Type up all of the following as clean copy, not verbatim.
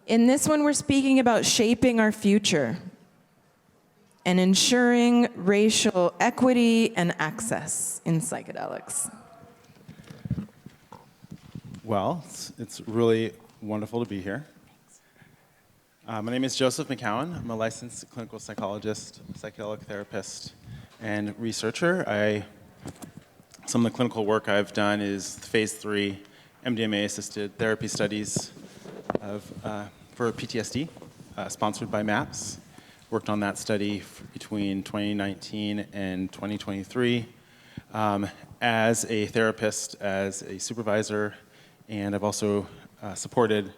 In this one, we're speaking about shaping our future and ensuring racial equity and access in psychedelics. Well, it's really wonderful to be here. My name is Joseph McCowan. I'm a licensed clinical psychologist, psychedelic therapist, and researcher. Some of the clinical work I've done is phase 3 MDMA-assisted therapy studies for PTSD, sponsored by MAPS. Worked on that study between 2019 and 2023 as a therapist, as a supervisor, and I've also supported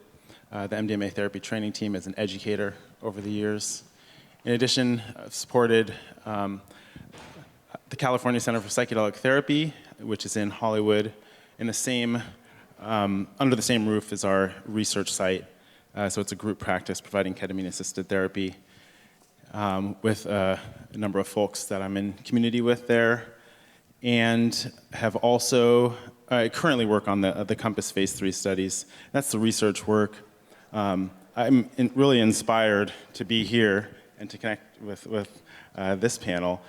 the MDMA therapy training team as an educator over the years. In addition, I've supported the California Center for Psychedelic Therapy, which is in Hollywood, in the same, under the same roof as our research site. So it's a group practice providing ketamine-assisted therapy with a number of folks that I'm in community with there, and have also, I currently work on the Compass Phase 3 studies. That's the research work. I'm really inspired to be here and to connect with this panel.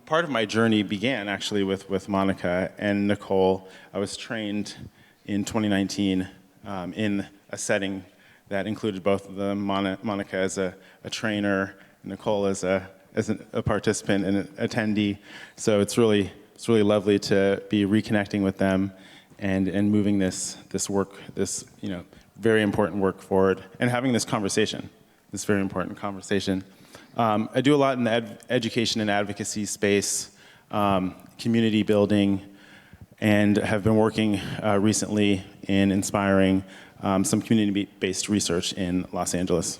Part of my journey began actually with Monnica and NiCole. I was trained in 2019 in a setting that included both of them, Monnica as a trainer, NiCole as a participant and an attendee. So it's really lovely to be reconnecting with them and moving this work, this very important work forward, and having this conversation, this very important conversation. I do a lot in the education and advocacy space, community building, and have been working recently in inspiring some community-based research in Los Angeles.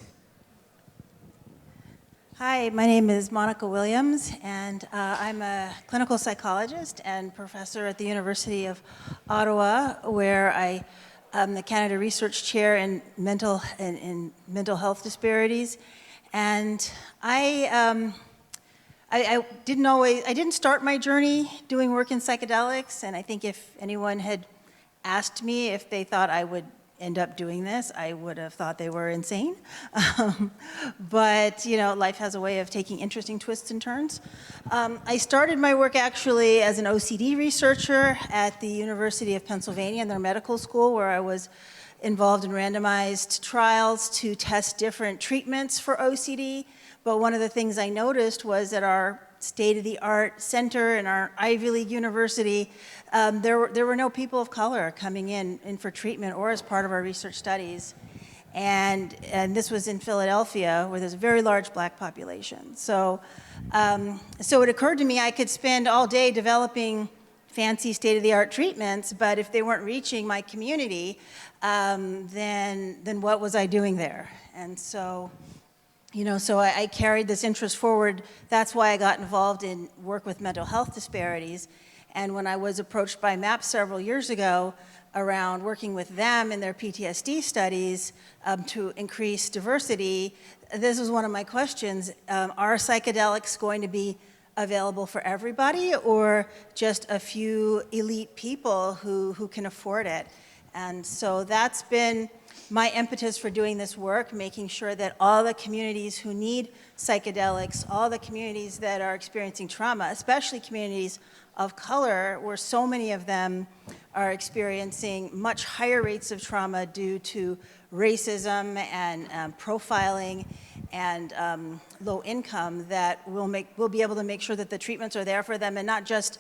Hi, my name is Monica Williams, and I'm a clinical psychologist and professor at the University of Ottawa, where I'm the Canada Research Chair in mental health disparities. And I didn't start my journey doing work in psychedelics, and I think if anyone had asked me if they thought I would end up doing this, I would have thought they were insane. But life has a way of taking interesting twists and turns. I started my work actually as an OCD researcher at the University of Pennsylvania in their medical school, where I was involved in randomized trials to test different treatments for OCD. But one of the things I noticed was that our state-of-the-art center in our Ivy League university, there were no people of color coming in for treatment or as part of our research studies. And this was in Philadelphia, where there's a very large black population. So it occurred to me I could spend all day developing fancy state-of-the-art treatments, but if they weren't reaching my community, then what was I doing there? And so I carried this interest forward. That's why I got involved in work with mental health disparities. And when I was approached by MAP several years ago around working with them in their PTSD studies to increase diversity, this was one of my questions. Are psychedelics going to be available for everybody, or just a few elite people who can afford it? And so that's been my impetus for doing this work, making sure that all the communities who need psychedelics, all the communities that are experiencing trauma, especially communities of color, where so many of them are experiencing much higher rates of trauma due to racism and profiling and low income, that we'll be able to make sure that the treatments are there for them, and not just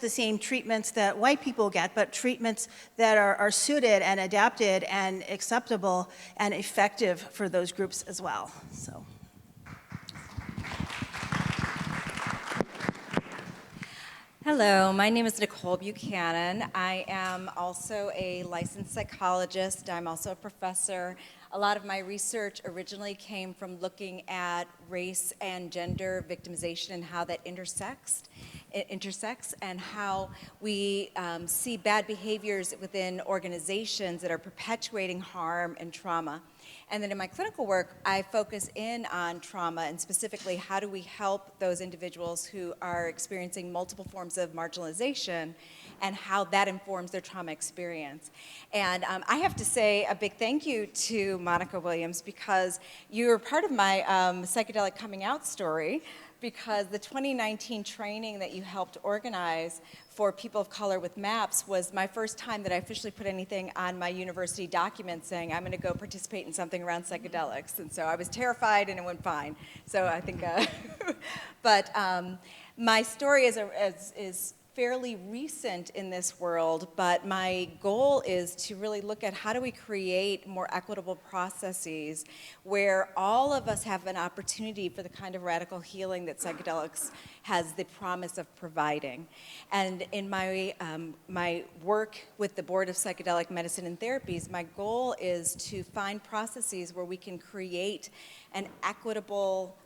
the same treatments that white people get, but treatments that are suited and adapted and acceptable and effective for those groups as well. So. Hello, my name is NiCole Buchanan. I am also a licensed psychologist. I'm also a professor. A lot of my research originally came from looking at race and gender victimization and how that intersects and how we see bad behaviors within organizations that are perpetuating harm and trauma. And then in my clinical work, I focus in on trauma, and specifically how do we help those individuals who are experiencing multiple forms of marginalization and how that informs their trauma experience. And I have to say a big thank you to Monnica Williams, because you were part of my psychedelic coming out story, because the 2019 training that you helped organize for people of color with MAPS was my first time that I officially put anything on my university document saying I'm going to go participate in something around psychedelics. And so I was terrified, and it went fine. So I think, but my story is fairly recent in this world, but my goal is to really look at how do we create more equitable processes where all of us have an opportunity for the kind of radical healing that psychedelics has the promise of providing. And in my, my work with the Board of Psychedelic Medicine and Therapies, my goal is to find processes where we can create an equitable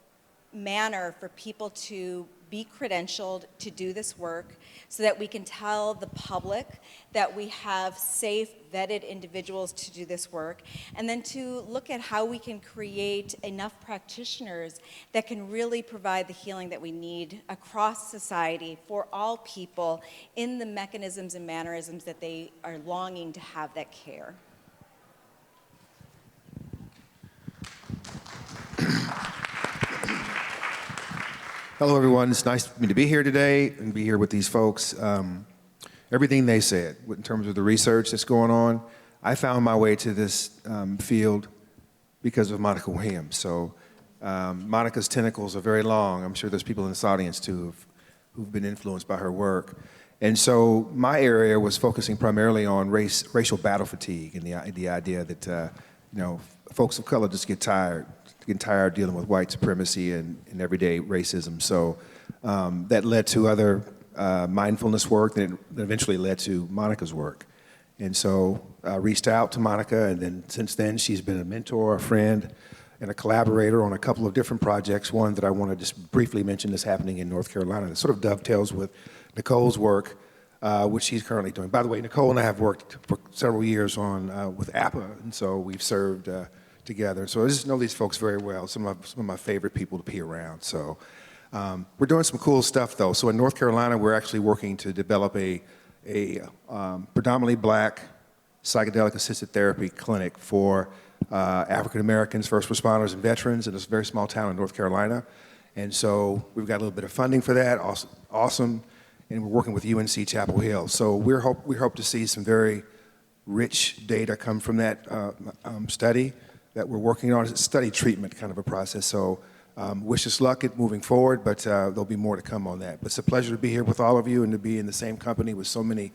manner for people to be credentialed to do this work, so that we can tell the public that we have safe, vetted individuals to do this work, and then to look at how we can create enough practitioners that can really provide the healing that we need across society for all people in the mechanisms and mannerisms that they are longing to have that care. Hello, everyone. It's nice for me to be here today and be here with these folks. Everything they said in terms of the research that's going on, I found my way to this field because of Monnica Williams. So Monica's tentacles are very long. I'm sure there's people in this audience too who've been influenced by her work. And so my area was focusing primarily on racial battle fatigue, and the idea that you know, folks of color just get tired dealing with white supremacy and everyday racism. So that led to other mindfulness work that eventually led to Monica's work. And so I reached out to Monnica, and then since then she's been a mentor, a friend, and a collaborator on a couple of different projects. One that I want to just briefly mention is happening in North Carolina. That sort of dovetails with NiCole's work, which she's currently doing. By the way, NiCole and I have worked for several years on with APA, and so we've served together. So I just know these folks very well, some of my favorite people to be around. So we're doing some cool stuff though. So in North Carolina, we're actually working to develop a predominantly black psychedelic assisted therapy clinic for African Americans, first responders, and veterans in this very small town in North Carolina. And so we've got a little bit of funding for that, awesome. And we're working with UNC Chapel Hill. So we hope to see some very rich data come from that study that we're working on. It's a study treatment kind of a process. So wish us luck at moving forward, but there'll be more to come on that. But it's a pleasure to be here with all of you and to be in the same company with so many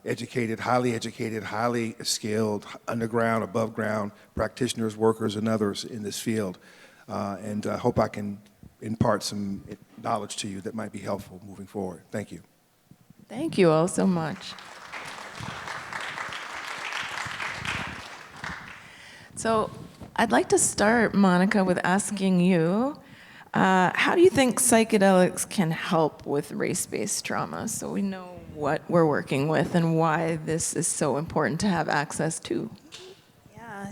educated, highly skilled, underground, above ground practitioners, workers, and others in this field. And I hope I can impart some knowledge to you that might be helpful moving forward. Thank you. Thank you all so much. So I'd like to start, Monnica, with asking you, how do you think psychedelics can help with race-based trauma, so we know what we're working with and why this is so important to have access to?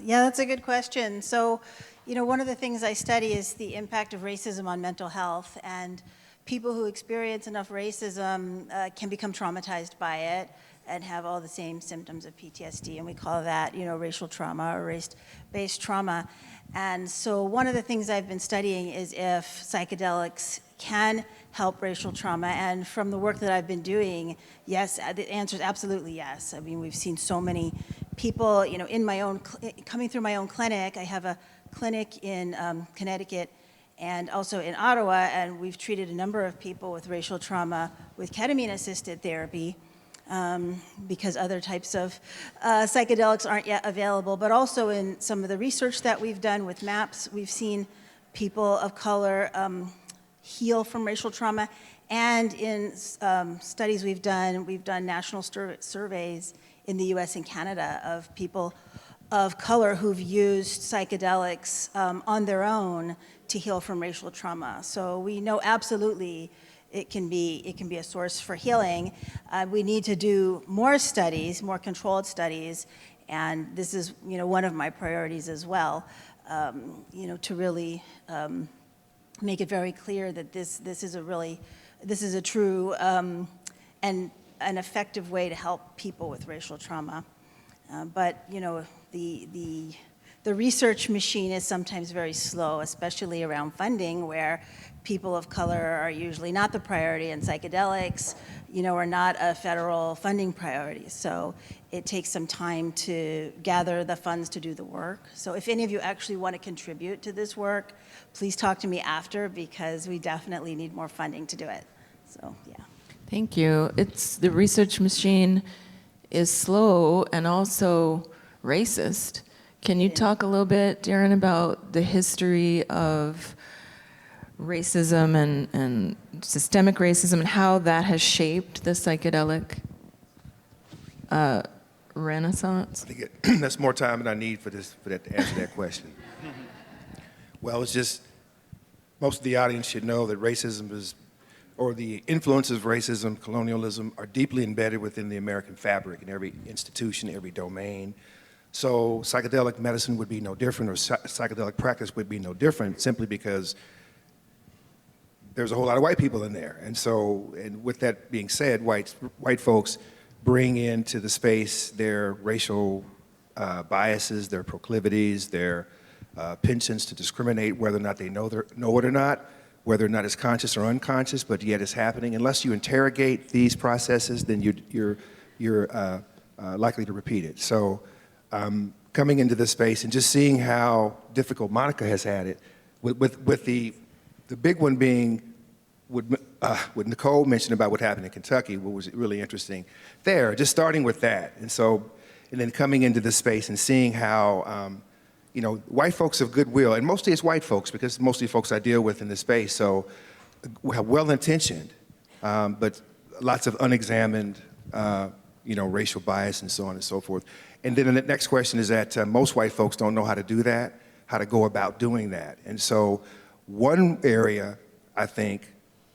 Yeah, that's a good question. So, you know, one of the things I study is the impact of racism on mental health, and people who experience enough racism can become traumatized by it and have all the same symptoms of PTSD, and we call that, you know, racial trauma or race-based trauma. And so one of the things I've been studying is if psychedelics can help racial trauma, and from the work that I've been doing, yes, the answer is absolutely yes. I mean, we've seen so many people, you know, in my own, coming through my own clinic. I have a clinic in Connecticut and also in Ottawa, and we've treated a number of people with racial trauma with ketamine-assisted therapy, because other types of psychedelics aren't yet available. But also in some of the research that we've done with MAPS, we've seen people of color heal from racial trauma. And in studies we've done national surveys in the US and Canada of people of color who've used psychedelics on their own to heal from racial trauma. So we know absolutely it can be a source for healing. We need to do more studies, more controlled studies, And this is, one of my priorities as well, to really make it very clear that this is a true and an effective way to help people with racial trauma. But the research machine is sometimes very slow, especially around funding, where people of color are usually not the priority, and psychedelics, are not a federal funding priority. So it takes some time to gather the funds to do the work. So if any of you actually want to contribute to this work, please talk to me after, because we definitely need more funding to do it. So, yeah. Thank you. The research machine is slow and also racist. Can you talk a little bit, Darron, about the history of racism and systemic racism and how that has shaped the psychedelic renaissance? I think that's more time than I need for that to answer that question. Well, it's just, most of the audience should know that racism or the influences of racism, colonialism, are deeply embedded within the American fabric in every institution, every domain. So psychedelic medicine would be no different, or psychedelic practice would be no different, simply because there's a whole lot of white people in there. And with that being said, white folks bring into the space their racial biases, their proclivities, their penchants to discriminate, whether or not they know it or not, whether or not it's conscious or unconscious, but yet it's happening. Unless you interrogate these processes, then you're likely to repeat it. So coming into this space and just seeing how difficult Monnica has had it, with the big one being what NiCole mentioned about what happened in Kentucky, what was really interesting there, just starting with that. And then coming into this space and seeing how, white folks of goodwill, and mostly it's white folks, because mostly folks I deal with in this space, so well-intentioned, but lots of unexamined, racial bias and so on and so forth. And then the next question is that most white folks don't know how to do that, how to go about doing that. And so one area, I think,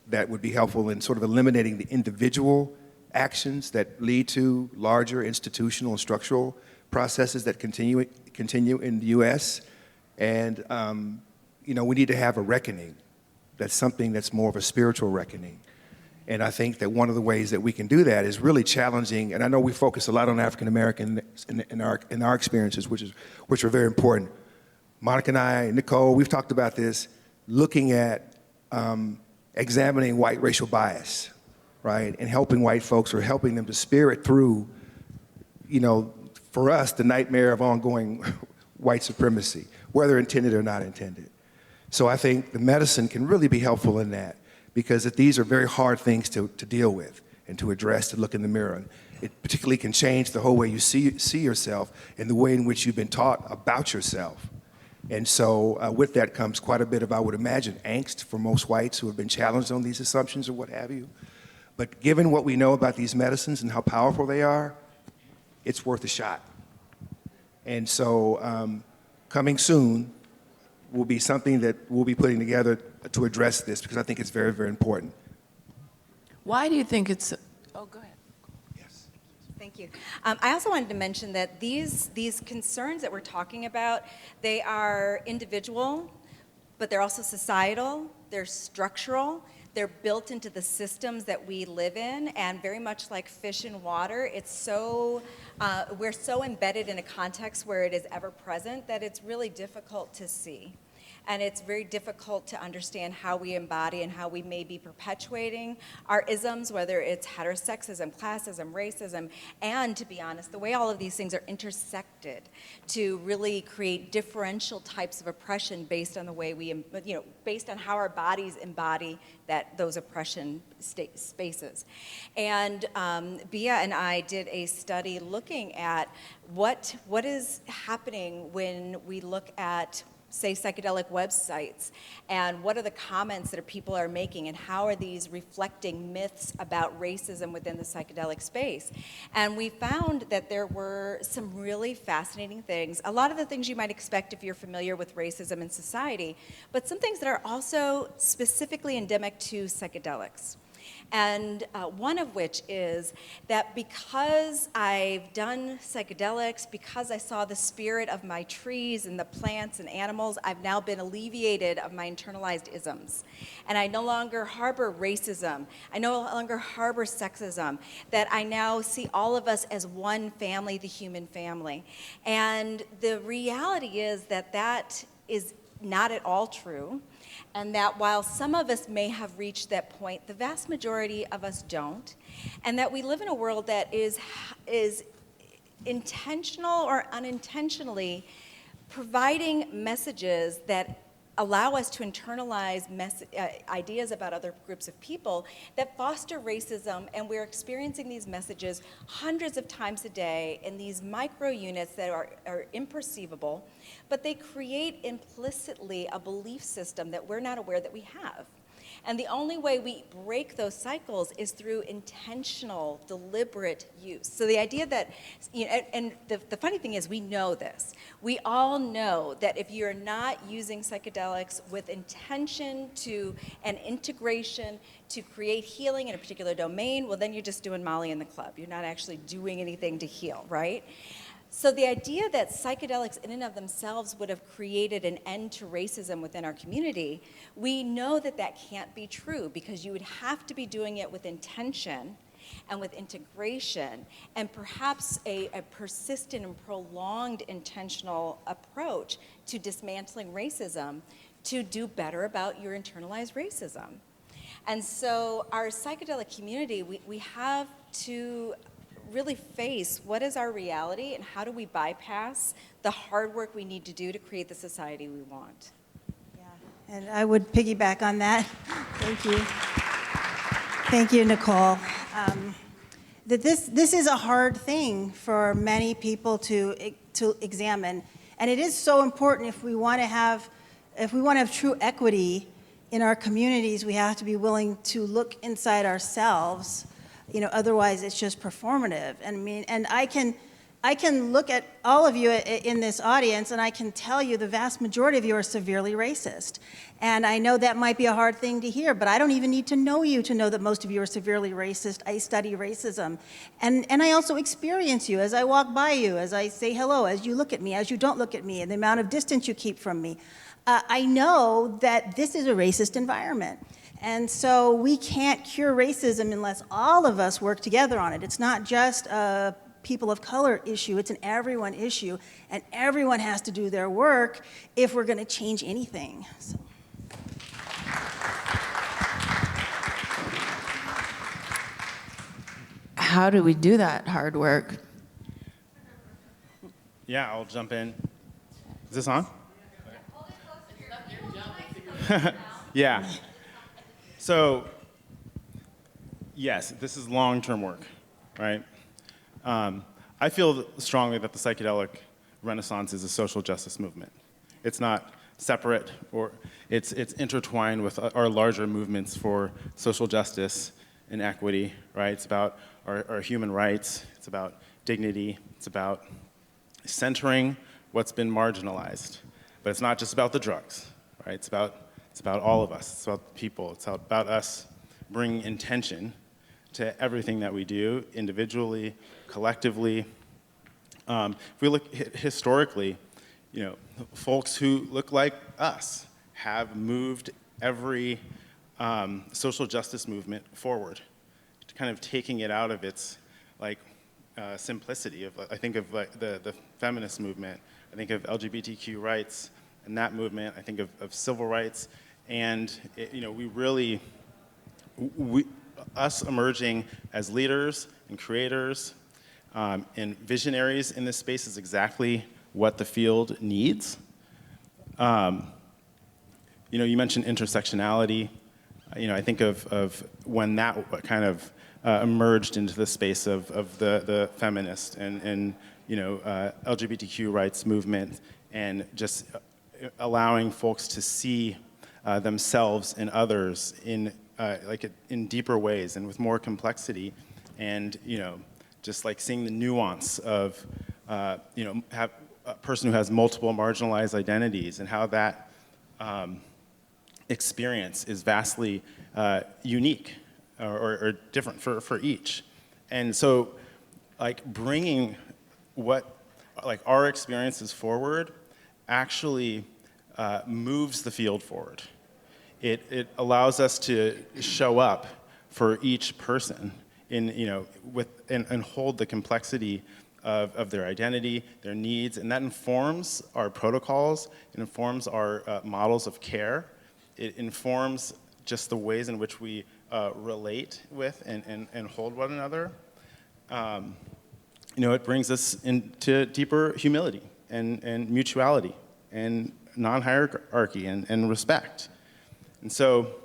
that would be helpful in sort of eliminating the individual actions that lead to larger institutional and structural processes that continue in the U.S. And, we need to have a reckoning. That's something that's more of a spiritual reckoning. And I think that one of the ways that we can do that is really challenging, and I know we focus a lot on African American in our experiences, which are very important. Monnica and I, NiCole, we've talked about this, looking at examining white racial bias, right? And helping white folks, or helping them to spirit through, for us, the nightmare of ongoing white supremacy, whether intended or not intended. So I think the medicine can really be helpful in that, because these are very hard things to deal with and to address, to look in the mirror. And it particularly can change the whole way you see yourself and the way in which you've been taught about yourself. And so with that comes quite a bit of, I would imagine, angst for most whites who have been challenged on these assumptions or what have you. But given what we know about these medicines and how powerful they are, it's worth a shot. And so coming soon will be something that we'll be putting together to address this, because I think it's very, very important. Why do you think it's... Oh, go ahead. Yes. Thank you. I also wanted to mention that these concerns that we're talking about, they are individual, but they're also societal, they're structural, they're built into the systems that we live in, and very much like fish in water, it's so, we're so embedded in a context where it is ever present that it's really difficult to see. And it's very difficult to understand how we embody and how we may be perpetuating our isms, whether it's heterosexism, classism, racism, and, to be honest, the way all of these things are intersected to really create differential types of oppression based on the way we, based on how our bodies embody those oppression spaces. And Bia and I did a study looking at what is happening when we look at, say, psychedelic websites, and what are the comments that people are making, and how are these reflecting myths about racism within the psychedelic space. And we found that there were some really fascinating things, a lot of the things you might expect if you're familiar with racism in society, but some things that are also specifically endemic to psychedelics. And one of which is that because I've done psychedelics, because I saw the spirit of my trees and the plants and animals, I've now been alleviated of my internalized isms. And I no longer harbor racism. I no longer harbor sexism. That I now see all of us as one family, the human family. And the reality is that that is not at all true. And that while some of us may have reached that point, the vast majority of us don't. And that we live in a world that is intentional or unintentionally providing messages that allow us to internalize ideas about other groups of people that foster racism, and we're experiencing these messages hundreds of times a day in these micro units that are imperceivable, but they create implicitly a belief system that we're not aware that we have. And the only way we break those cycles is through intentional, deliberate use. So the idea that, and the funny thing is we know this. We all know that if you're not using psychedelics with intention and integration to create healing in a particular domain, well then you're just doing Molly in the club. You're not actually doing anything to heal, right? So the idea that psychedelics in and of themselves would have created an end to racism within our community, we know that that can't be true because you would have to be doing it with intention and with integration and perhaps a persistent and prolonged intentional approach to dismantling racism to do better about your internalized racism. And so our psychedelic community, we have to really face what is our reality and how do we bypass the hard work we need to do to create the society we want. Yeah, and I would piggyback on that. Thank you. Thank you, NiCole. That this is a hard thing for many people to examine, and it is so important if we want to have true equity in our communities. We have to be willing to look inside ourselves. Otherwise it's just performative. And I can look at all of you in this audience and I can tell you the vast majority of you are severely racist. And I know that might be a hard thing to hear, but I don't even need to know you to know that most of you are severely racist. I study racism. And I also experience you as I walk by you, as I say hello, as you look at me, as you don't look at me, and the amount of distance you keep from me. I know that this is a racist environment. And so we can't cure racism unless all of us work together on it. It's not just a people of color issue, it's an everyone issue, and everyone has to do their work if we're going to change anything. So. How do we do that hard work? Yeah, I'll jump in. Is this on? Yeah. So, yes, this is long-term work, right? I feel strongly that the psychedelic renaissance is a social justice movement. It's not separate, or it's intertwined with our larger movements for social justice and equity, right? It's about our human rights, it's about dignity, it's about centering what's been marginalized. But it's not just about the drugs, right? It's about all of us. It's about people. It's about us bringing intention to everything that we do, individually, collectively. If we look historically, folks who look like us have moved every social justice movement forward, kind of taking it out of its simplicity. I think of the feminist movement. I think of LGBTQ rights and that movement. I think of civil rights. And us emerging as leaders and creators and visionaries in this space is exactly what the field needs. You mentioned intersectionality. I think of when that kind of emerged into the space of the feminist and LGBTQ rights movement, and just allowing folks to see themselves and others in deeper ways and with more complexity, and just seeing the nuance of have a person who has multiple marginalized identities and how that experience is vastly unique or different for each. And so, like, bringing our experiences forward actually moves the field forward. It allows us to show up for each person and hold the complexity of their identity, their needs, and that informs our protocols, it informs our models of care, it informs just the ways in which we relate with and hold one another. It brings us into deeper humility and mutuality and non-hierarchy and respect. And so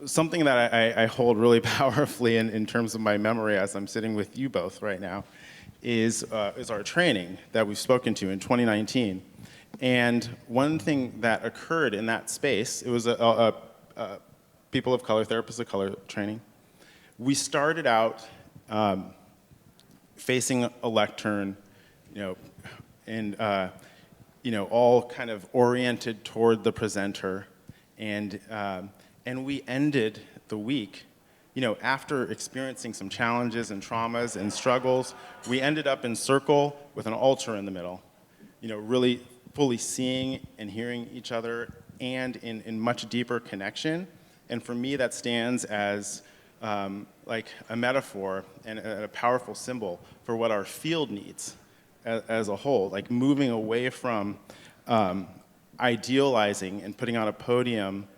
something that I hold really powerfully in terms of my memory as I'm sitting with you both right now is our training that we've spoken to in 2019. And one thing that occurred in that space, it was a people of color, therapists of color training. We started out facing a lectern, and all kind of oriented toward the presenter, and we ended the week, after experiencing some challenges and traumas and struggles, we ended up in circle with an altar in the middle, really fully seeing and hearing each other and in much deeper connection. And for me, that stands as like a metaphor and a powerful symbol for what our field needs as a whole, like moving away from idealizing and putting on a podium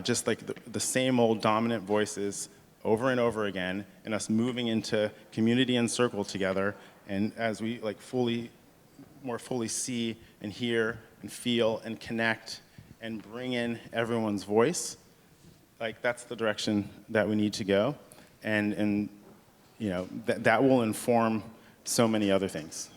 just like the same old dominant voices over and over again, and us moving into community and circle together, and as we like more fully see and hear and feel and connect and bring in everyone's voice, like that's the direction that we need to go, and that will inform so many other things.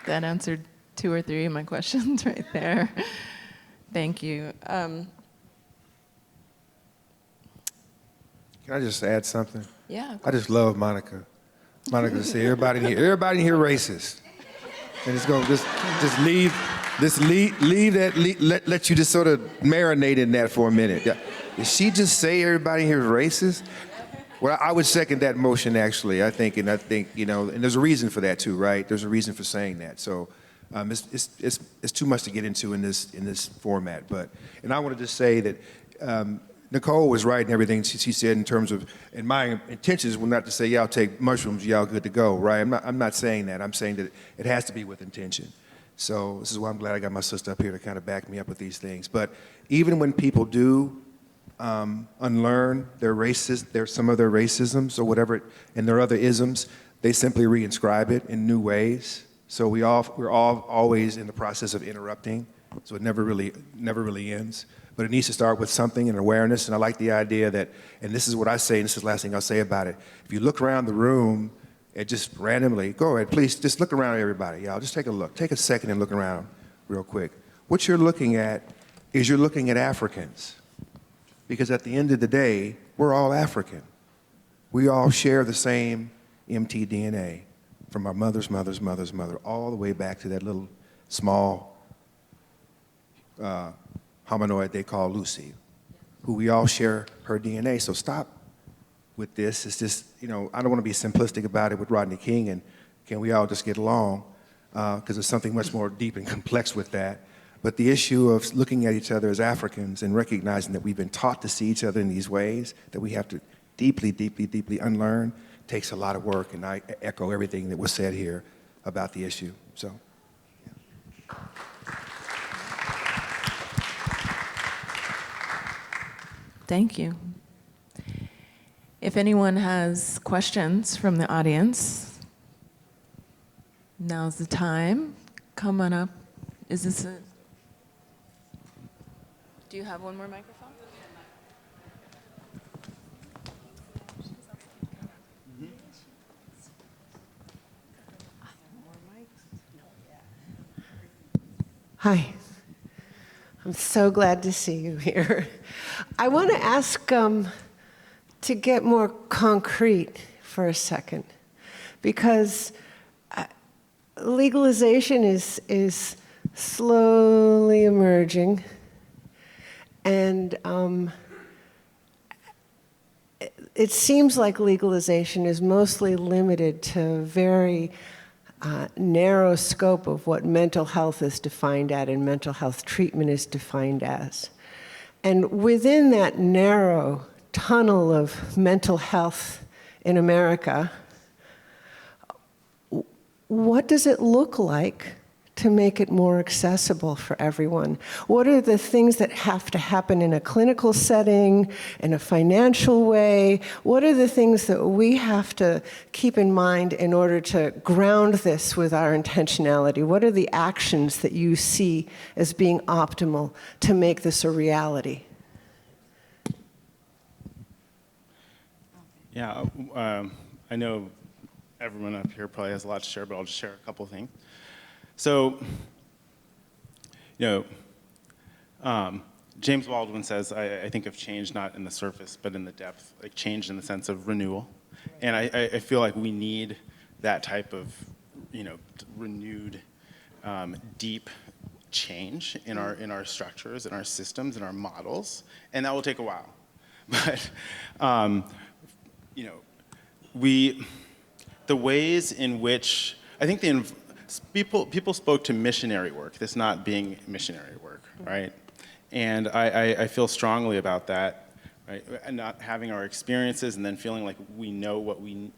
That answered 2 or 3 of my questions right there. Thank you. Can I just add something? Yeah. I just love Monica. Monica to say everybody in here racist. And it's going to just leave that, let you just sort of marinate in that for a minute. Yeah. Did she just say everybody here is racist? Well, I would second that motion, actually. I think, and there's a reason for that too, right? There's a reason for saying that. So it's too much to get into in this format. And I want to just say that NiCole was right in everything she said in terms of, and my intentions were not to say, y'all take mushrooms, y'all good to go, right? I'm not saying that. I'm saying that it has to be with intention. So this is why I'm glad I got my sister up here to kind of back me up with these things. But even when people do unlearn some of their racisms or whatever, and their other isms, they simply reinscribe it in new ways. So we're all always in the process of interrupting, so it never really ends. But it needs to start with something, and awareness. And I like the idea that, and this is what I say, and this is the last thing I'll say about it. If you look around the room and just randomly, go ahead, please, just look around at everybody, y'all. Just take a look. Take a second and look around real quick. What you're looking at is you're looking at Africans. Because at the end of the day, we're all African. We all share the same mtDNA from our mother's mother's mother's mother, all the way back to that little small hominoid they call Lucy, who we all share her DNA. So stop with this. It's just, I don't want to be simplistic about it with Rodney King and can we all just get along, because there's something much more deep and complex with that. But the issue of looking at each other as Africans and recognizing that we've been taught to see each other in these ways, that we have to deeply, deeply, deeply unlearn, takes a lot of work. And I echo everything that was said here about the issue. So, yeah. Thank you. If anyone has questions from the audience, now's the time. Come on up. Is this a... Do you have one more microphone? Hi. I'm so glad to see you here. I want to ask to get more concrete for a second, because legalization is slowly emerging, and it seems like legalization is mostly limited to a very narrow scope of what mental health is defined at and mental health treatment is defined as. And within that narrow tunnel of mental health in America, what does it look like to make it more accessible for everyone? What are the things that have to happen in a clinical setting, in a financial way? What are the things that we have to keep in mind in order to ground this with our intentionality? What are the actions that you see as being optimal to make this a reality? Yeah, I know everyone up here probably has a lot to share, but I'll just share a couple of things. So, James Baldwin says, I think of change not in the surface, but in the depth, like change in the sense of renewal. And I feel like we need that type of, renewed, deep change in our structures, in our systems, in our models, and that will take a while. But, the ways in which, I think people spoke to missionary work, this not being missionary work, right? And I feel strongly about that, right? And not having our experiences and then feeling like we know what we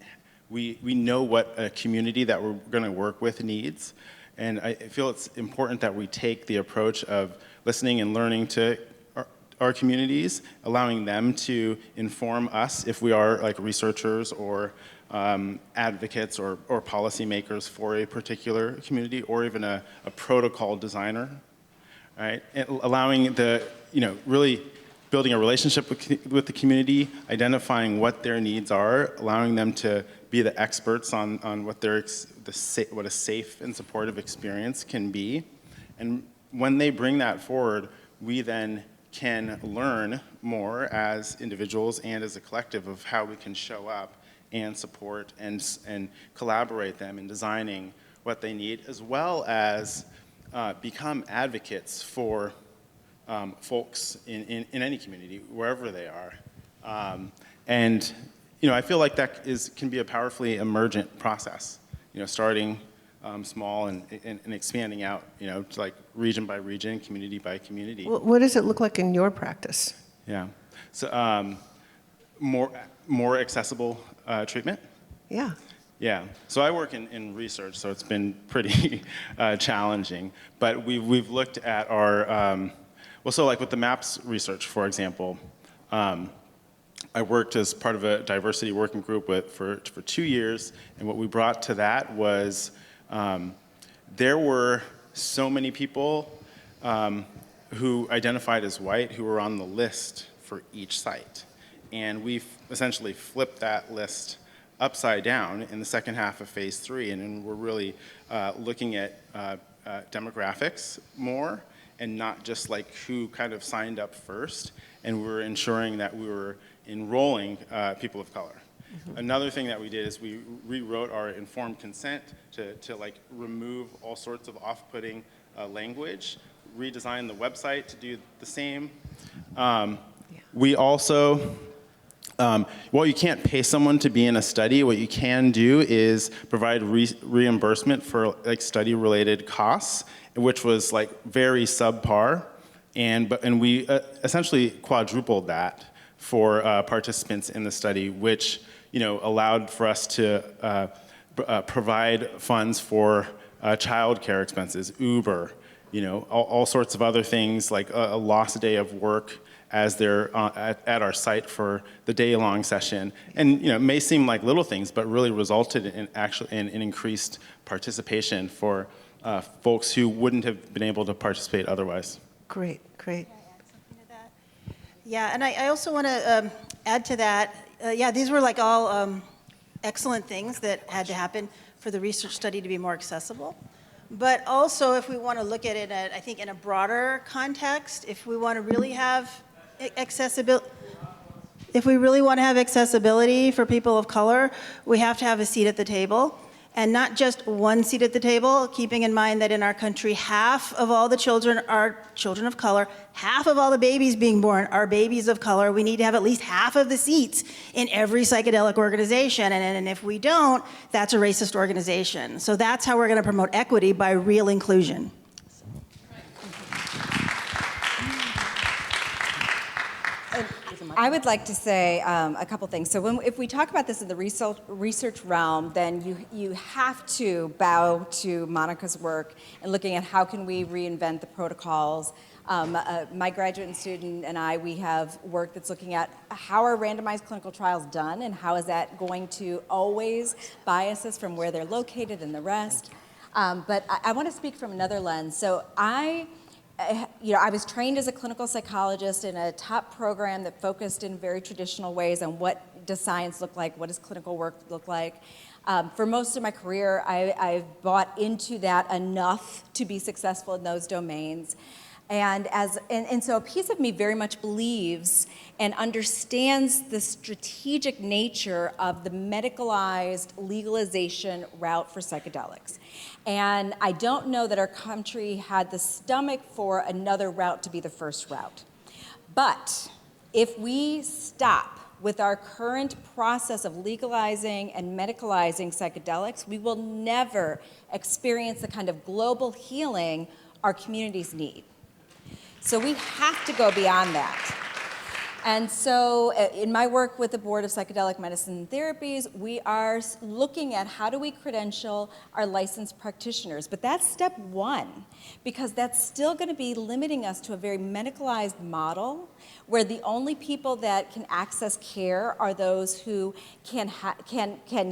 know what a community that we're going to work with needs. And I feel it's important that we take the approach of listening and learning to our communities, allowing them to inform us if we are like researchers or advocates or policymakers for a particular community, or even a protocol designer, right? And allowing really building a relationship with the community, identifying what their needs are, allowing them to be the experts on what what a safe and supportive experience can be. And when they bring that forward, we then can learn more as individuals and as a collective of how we can show up and support and collaborate them in designing what they need, as well as become advocates for folks in any community, wherever they are. And I feel like that can be a powerfully emergent process, starting small and expanding out, to like region by region, community by community. What does it look like in your practice? Yeah, so more accessible treatment. Yeah. Yeah, so I work in research, so it's been pretty challenging. But we've looked at our, so like with the MAPS research, for example, I worked as part of a diversity working group for 2 years, and what we brought to that was there were so many people who identified as white who were on the list for each site. And we've essentially flipped that list upside down in the second half of phase 3, and we're really looking at demographics more, and not just like who kind of signed up first, and we're ensuring that we were enrolling people of color. Mm-hmm. Another thing that we did is we rewrote our informed consent to like remove all sorts of off-putting language, redesign the website to do the same. We also, well, you can't pay someone to be in a study. What you can do is provide reimbursement for like study-related costs, which was like very subpar, and we essentially quadrupled that for participants in the study, which allowed for us to provide funds for childcare expenses, Uber, all sorts of other things like a lost day of work as they're at our site for the day-long session. And it may seem like little things, but really resulted in increased participation for folks who wouldn't have been able to participate otherwise. Great, great. Can I add something to that? Yeah, and I also want to add to that. These were like all excellent things that had to happen for the research study to be more accessible. But also, if we want to look at it, I think in a broader context, if we want to really have accessibility, for people of color, we have to have a seat at the table. And not just one seat at the table, keeping in mind that in our country, half of all the children are children of color, half of all the babies being born are babies of color. We need to have at least half of the seats in every psychedelic organization, and if we don't, that's a racist organization. So that's how we're going to promote equity, by real inclusion. I would like to say a couple things. So if we talk about this in the research realm, then you have to bow to Monica's work and looking at how can we reinvent the protocols. My graduate student and I, we have work that's looking at how are randomized clinical trials done and how is that going to always bias us from where they're located and the rest. But I want to speak from another lens. So I was trained as a clinical psychologist in a top program that focused in very traditional ways on what does science look like, what does clinical work look like. For most of my career, I've bought into that enough to be successful in those domains. And so a piece of me very much believes and understands the strategic nature of the medicalized legalization route for psychedelics. And I don't know that our country had the stomach for another route to be the first route. But if we stop with our current process of legalizing and medicalizing psychedelics, we will never experience the kind of global healing our communities need. So we have to go beyond that. And so in my work with the Board of Psychedelic Medicine and Therapies, we are looking at how do we credential our licensed practitioners. But that's step one, because that's still going to be limiting us to a very medicalized model where the only people that can access care are those who can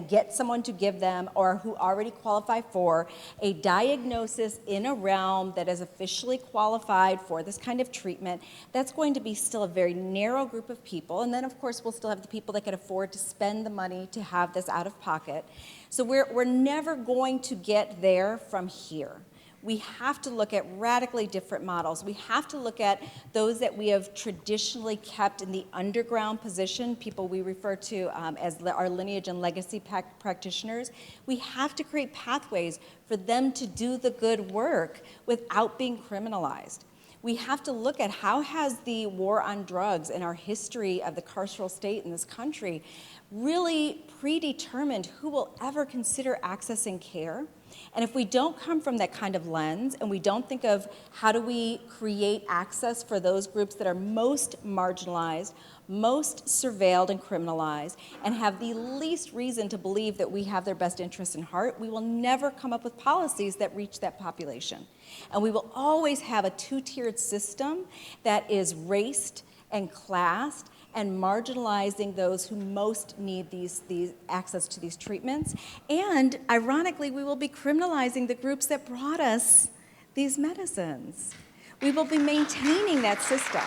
get someone to give them or who already qualify for a diagnosis in a realm that is officially qualified for this kind of treatment. That's going to be still a very narrow group of people. And then, of course, we'll still have the people that can afford to spend the money to have this out of pocket. So we're never going to get there from here. We have to look at radically different models. We have to look at those that we have traditionally kept in the underground position, people we refer to as our lineage and legacy practitioners. We have to create pathways for them to do the good work without being criminalized. We have to look at how has the war on drugs and our history of the carceral state in this country really predetermined who will ever consider accessing care. And if we don't come from that kind of lens and we don't think of how do we create access for those groups that are most marginalized, most surveilled and criminalized, and have the least reason to believe that we have their best interests in heart, we will never come up with policies that reach that population. And we will always have a two-tiered system that is raced and classed and marginalizing those who most need these access to these treatments. And ironically, we will be criminalizing the groups that brought us these medicines. We will be maintaining that system.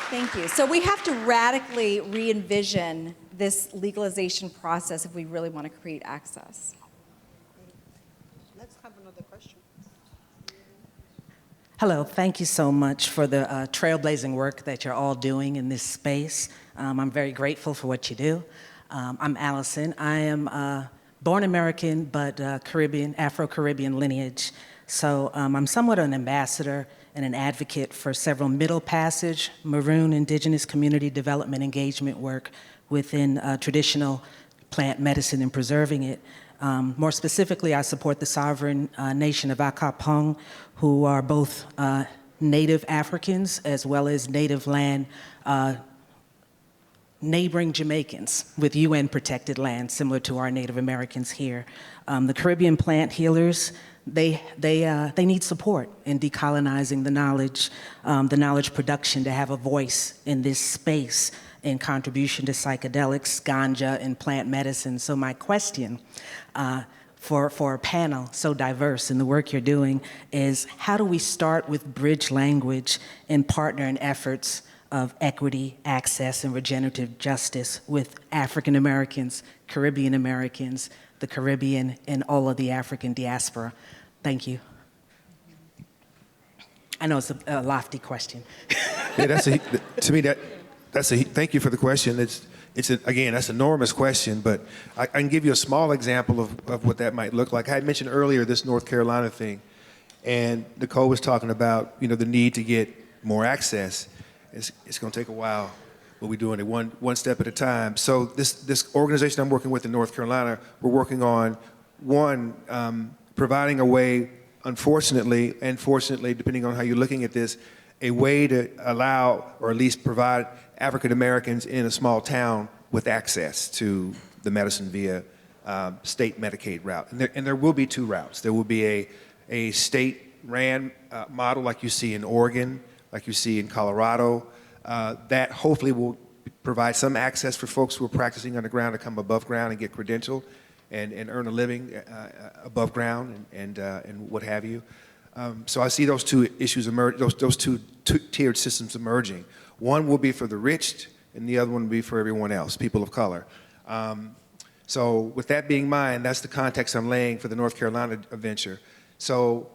Thank you. So we have to radically re-envision this legalization process if we really want to create access. Let's have another question. Hello, thank you so much for the trailblazing work that you're all doing in this space. I'm very grateful for what you do. I'm Allison. I am born American, but Caribbean, Afro-Caribbean lineage. So I'm somewhat an ambassador and an advocate for several Middle Passage, Maroon Indigenous community development engagement work within traditional plant medicine and preserving it. More specifically, I support the sovereign nation of Akapong, who are both native Africans as well as native land neighboring Jamaicans with UN protected land, similar to our Native Americans here. The Caribbean plant healers, they need support in decolonizing the knowledge production to have a voice in this space in contribution to psychedelics, ganja, and plant medicine. So my question for a panel so diverse in the work you're doing is how do we start with bridge language and partner in efforts of equity, access, and regenerative justice with African Americans, Caribbean Americans, the Caribbean, and all of the African diaspora? Thank you. I know it's a lofty question. Yeah, to me, thank you for the question. again, that's an enormous question, but I can give you a small example of what that might look like. I had mentioned earlier this North Carolina thing, and NiCole was talking about, the need to get more access. It's going to take a while, but we're doing it one step at a time. So this organization I'm working with in North Carolina, we're working on, providing a way, unfortunately and fortunately, depending on how you're looking at this, a way to allow, or at least provide, African Americans in a small town with access to the medicine via state Medicaid route. And there will be two routes. There will be a state-ran model like you see in Oregon, like you see in Colorado, that hopefully will provide some access for folks who are practicing underground to come above ground and get credentialed and earn a living above ground and what have you. So I see those two issues emerge, those two tiered systems emerging. One will be for the rich, and the other one will be for everyone else, people of color. So with that being in mind, that's the context I'm laying for the North Carolina venture. So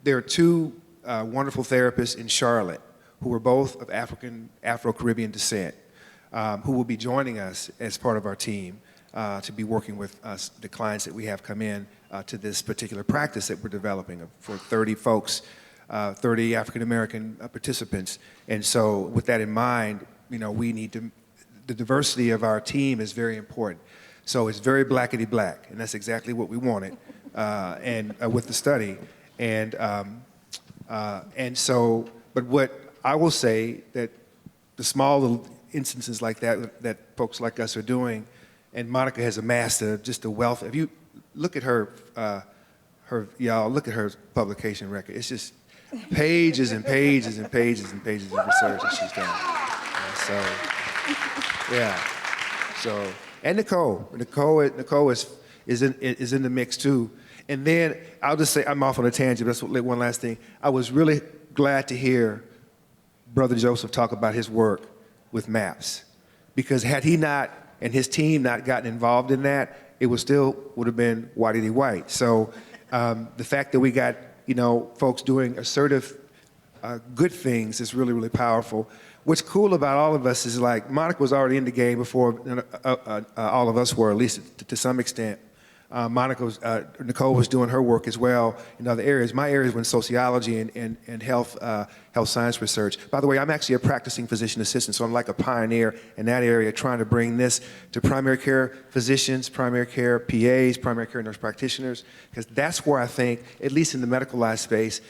there are two wonderful therapists in Charlotte who are both of Afro-Caribbean descent, who will be joining us as part of our team to be working with us, the clients that we have come in to this particular practice that we're developing for 30 folks, 30 African-American participants. And so with that in mind, we need to, the diversity of our team is very important. So it's very blackety black, and that's exactly what we wanted with the study. And so, but what I will say that the small little instances like that folks like us are doing, and Monnica has amassed just a wealth. If you look at her, y'all look at her publication record. It's just pages and pages and pages and pages of research that she's done. So and NiCole is in the mix too. And then I'll just say, I'm off on a tangent, but that's one last thing. I was really glad to hear Brother Joseph talk about his work with MAPS, because had he not and his team not gotten involved in that, it would have been whitey white. So the fact that we got folks doing assertive good things is really, really powerful. What's cool about all of us is, like, Monnica was already in the game before all of us were, at least to some extent. NiCole was doing her work as well in other areas. My areas were in sociology and health science research. By the way, I'm actually a practicing physician assistant, so I'm like a pioneer in that area, trying to bring this to primary care physicians, primary care PAs, primary care nurse practitioners, because that's where I think, at least in the medicalized space,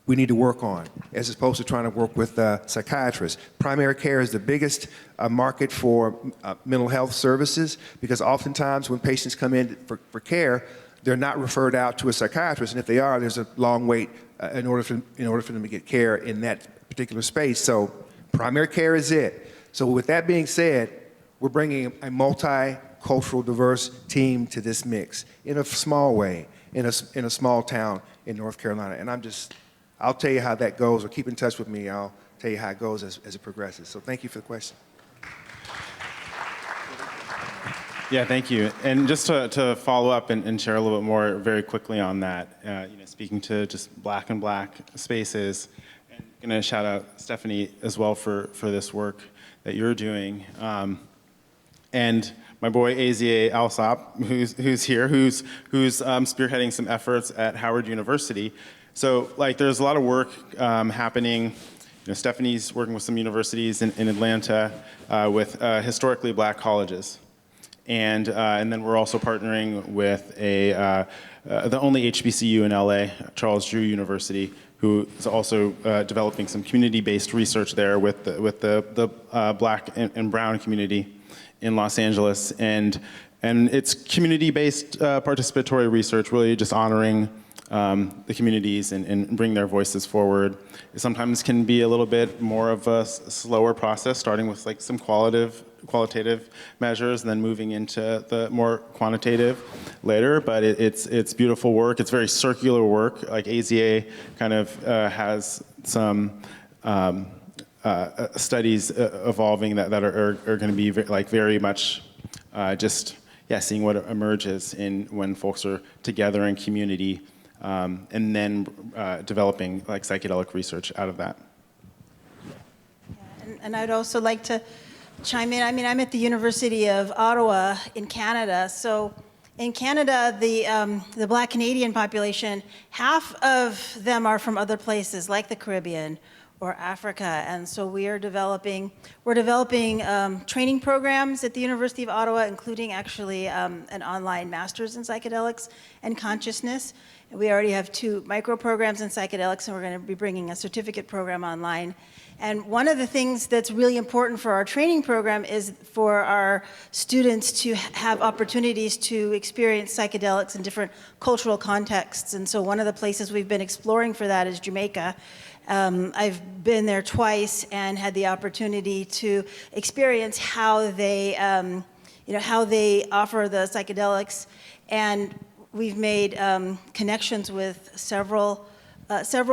we need to work on, as opposed to trying to work with psychiatrists. Primary care is the biggest market for mental health services, because oftentimes when patients come in for care, they're not referred out to a psychiatrist, and if they are, there's a long wait in order for them to get care in that particular space. So primary care is it. So with that being said, we're bringing a multicultural, diverse team to this mix in a small way, in a small town in North Carolina, and I'll tell you how that goes, or keep in touch with me. I'll tell you how it goes as it progresses. So thank you for the question. Yeah, thank you. And just to follow up and share a little bit more very quickly on that, speaking to just black and black spaces, and I'm going to shout out Stephanie as well for this work that you're doing. And my boy Azie Alsop, who's here, who's spearheading some efforts at Howard University. So, there's a lot of work happening. Stephanie's working with some universities in Atlanta with historically black colleges. And then we're also partnering with the only HBCU in LA, Charles Drew University, who is also developing some community-based research there with the black and brown community in Los Angeles. And it's community-based participatory research, really just honoring the communities and bring their voices forward. It sometimes can be a little bit more of a slower process, starting with some qualitative measures, and then moving into the more quantitative later. But it's beautiful work. It's very circular work. Like AZA kind of has some studies evolving that are going to be very much seeing what emerges when folks are together in community. And then developing psychedelic research out of that. And I'd also like to chime in. I mean, I'm at the University of Ottawa in Canada. So in Canada, the Black Canadian population, half of them are from other places like the Caribbean or Africa. And so we're developing training programs at the University of Ottawa, including actually an online master's in psychedelics and consciousness. And we already have 2 micro programs in psychedelics, and we're going to be bringing a certificate program online. And one of the things that's really important for our training program is for our students to have opportunities to experience psychedelics in different cultural contexts. And so one of the places we've been exploring for that is Jamaica. I've been there twice and had the opportunity to experience how they, how they offer the psychedelics. And we've made connections with several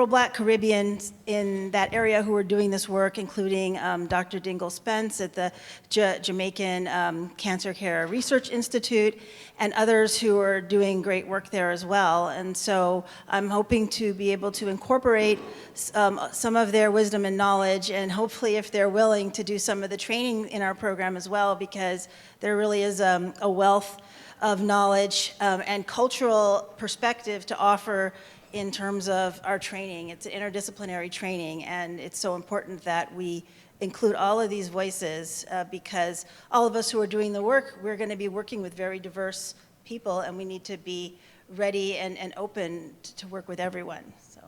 Black Caribbeans in that area who are doing this work, including Dr. Dingle Spence at the Jamaican Cancer Care Research Institute, and others who are doing great work there as well. And so I'm hoping to be able to incorporate some of their wisdom and knowledge, and hopefully, if they're willing, to do some of the training in our program as well, because there really is a wealth of knowledge and cultural perspective to offer in terms of our training. It's an interdisciplinary training, and it's so important that we include all of these voices because all of us who are doing the work, we're going to be working with very diverse people, and we need to be ready and open to work with everyone. So.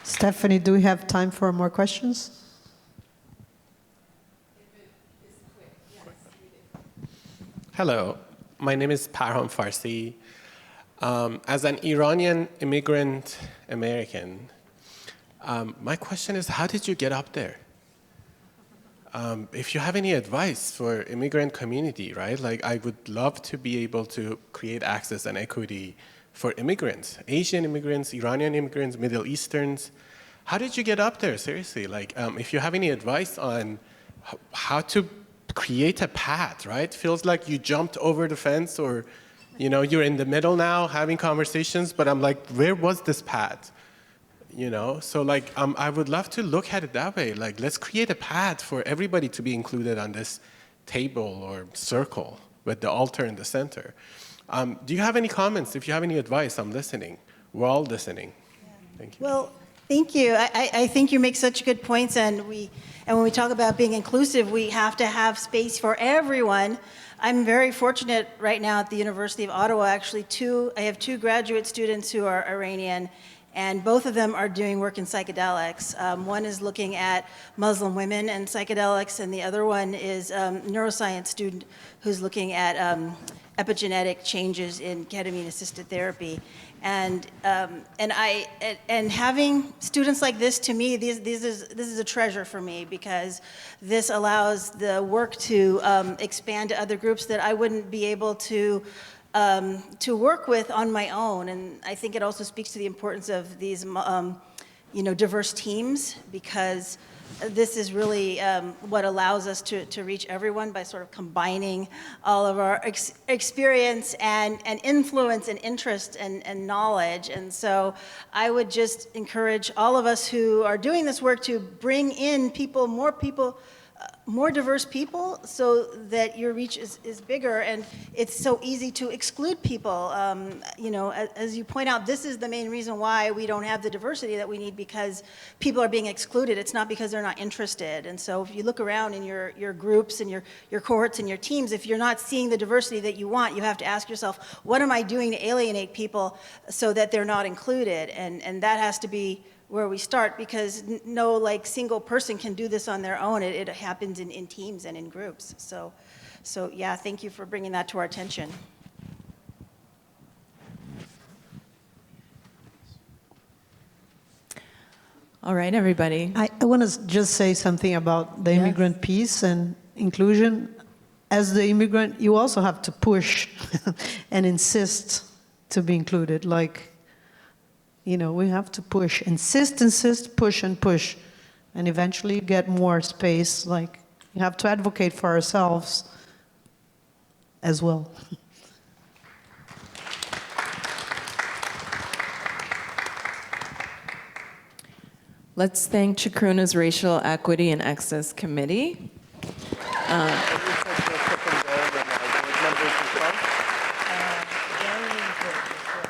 Stephanie, do we have time for more questions? Hello, my name is Parham Farsi. As an Iranian immigrant American, my question is, how did you get up there? If you have any advice for immigrant community, right? Like, I would love to be able to create access and equity for immigrants, Asian immigrants, Iranian immigrants, Middle Easterns. How did you get up there, seriously? Like, if you have any advice on how to create a path, right? Feels like you jumped over the fence, or you're in the middle now having conversations, but I'm like, where was this path? So like, I would love to look at it that way. Like, let's create a path for everybody to be included on this table or circle with the altar in the center. Do you have any comments? If you have any advice, I'm listening. We're all listening. Yeah. Thank you. Well, thank you. I think you make such good points, and when we talk about being inclusive, we have to have space for everyone. I'm very fortunate right now at the University of Ottawa. Actually, I have 2 graduate students who are Iranian, and both of them are doing work in psychedelics. One is looking at Muslim women and psychedelics, and the other one is a neuroscience student who's looking at epigenetic changes in ketamine-assisted therapy. And having students like this, to me, this is a treasure for me, because this allows the work to expand to other groups that I wouldn't be able to work with on my own. And I think it also speaks to the importance of these diverse teams, because this is really what allows us to reach everyone by sort of combining all of our experience and influence and interest and knowledge. And so I would just encourage all of us who are doing this work to bring in more diverse people, so that your reach is bigger, and it's so easy to exclude people. As you point out, this is the main reason why we don't have the diversity that we need, because people are being excluded. It's not because they're not interested. And so if you look around in your groups and your cohorts and your teams, if you're not seeing the diversity that you want, you have to ask yourself, what am I doing to alienate people so that they're not included? And that has to be where we start, because no single person can do this on their own. It happens in teams and in groups. So yeah, thank you for bringing that to our attention. All right, everybody. I want to just say something about the immigrant piece and inclusion. As the immigrant, you also have to push and insist to be included. We have to push, insist, push, and push. And eventually you get more space. You have to advocate for ourselves as well. Let's thank Chacruna's Racial Equity and Access Committee.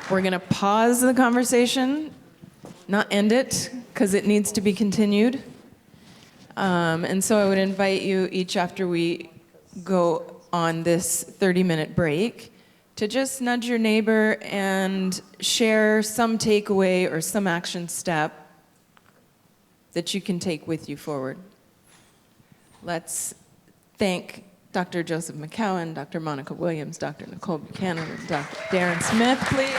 We're going to pause the conversation, not end it, because it needs to be continued. And so I would invite you each, after we go on this 30-minute break, to just nudge your neighbor and share some takeaway or some action step that you can take with you forward. Let's thank Dr. Joseph McCowan, Dr. Monnica Williams, Dr. NiCole Buchanan, and Dr. Darron Smith, please.